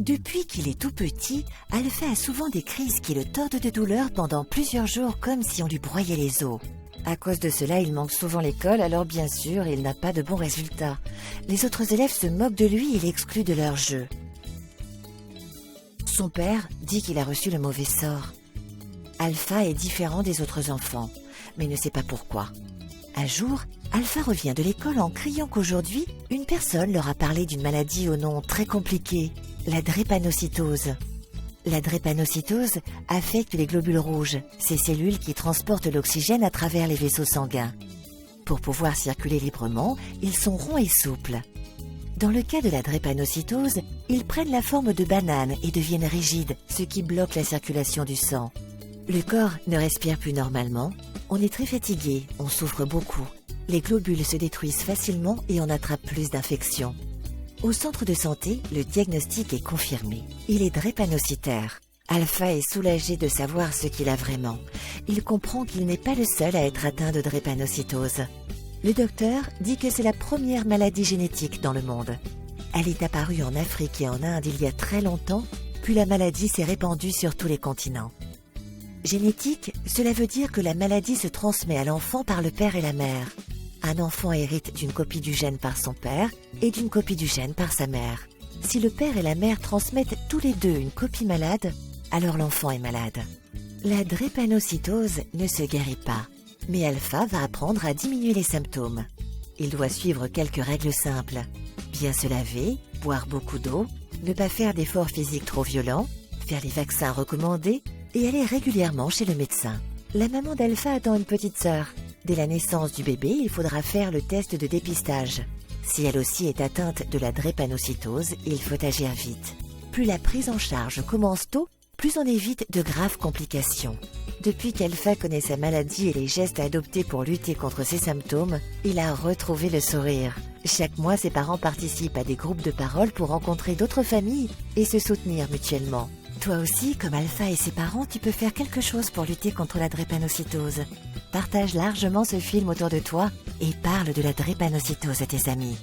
Depuis qu'il est tout petit, Alpha a souvent des crises qui le tordent de douleur pendant plusieurs jours comme si on lui broyait les os. À cause de cela, il manque souvent l'école, alors bien sûr, il n'a pas de bons résultats. Les autres élèves se moquent de lui et l'excluent de leur jeu. Son père dit qu'il a reçu le mauvais sort. Alpha est différent des autres enfants, mais ne sait pas pourquoi. Un jour, Alpha revient de l'école en criant qu'aujourd'hui, une personne leur a parlé d'une maladie au nom très compliqué, la drépanocytose. La drépanocytose affecte les globules rouges, ces cellules qui transportent l'oxygène à travers les vaisseaux sanguins. Pour pouvoir circuler librement, ils sont ronds et souples. Dans le cas de la drépanocytose, ils prennent la forme de bananes et deviennent rigides, ce qui bloque la circulation du sang. Le corps ne respire plus normalement, on est très fatigué, on souffre beaucoup. Les globules se détruisent facilement et on attrape plus d'infections. Au centre de santé, le diagnostic est confirmé. Il est drépanocytaire. Alpha est soulagé de savoir ce qu'il a vraiment. Il comprend qu'il n'est pas le seul à être atteint de drépanocytose. Le docteur dit que c'est la première maladie génétique dans le monde. Elle est apparue en Afrique et en Inde il y a très longtemps, puis la maladie s'est répandue sur tous les continents. Génétique, cela veut dire que la maladie se transmet à l'enfant par le père et la mère. Un enfant hérite d'une copie du gène par son père et d'une copie du gène par sa mère. Si le père et la mère transmettent tous les deux une copie malade, alors l'enfant est malade. La drépanocytose ne se guérit pas, mais Alpha va apprendre à diminuer les symptômes. Il doit suivre quelques règles simples. Bien se laver, boire beaucoup d'eau, ne pas faire d'efforts physiques trop violents, faire les vaccins recommandés et aller régulièrement chez le médecin. La maman d'Alpha attend une petite sœur. Dès la naissance du bébé, il faudra faire le test de dépistage. Si elle aussi est atteinte de la drépanocytose, il faut agir vite. Plus la prise en charge commence tôt, plus on évite de graves complications. Depuis qu'Alpha connaît sa maladie et les gestes à adopter pour lutter contre ses symptômes, il a retrouvé le sourire. Chaque mois, ses parents participent à des groupes de parole pour rencontrer d'autres familles et se soutenir mutuellement. Toi aussi, comme Alpha et ses parents, tu peux faire quelque chose pour lutter contre la drépanocytose. Partage largement ce film autour de toi et parle de la drépanocytose à tes amis.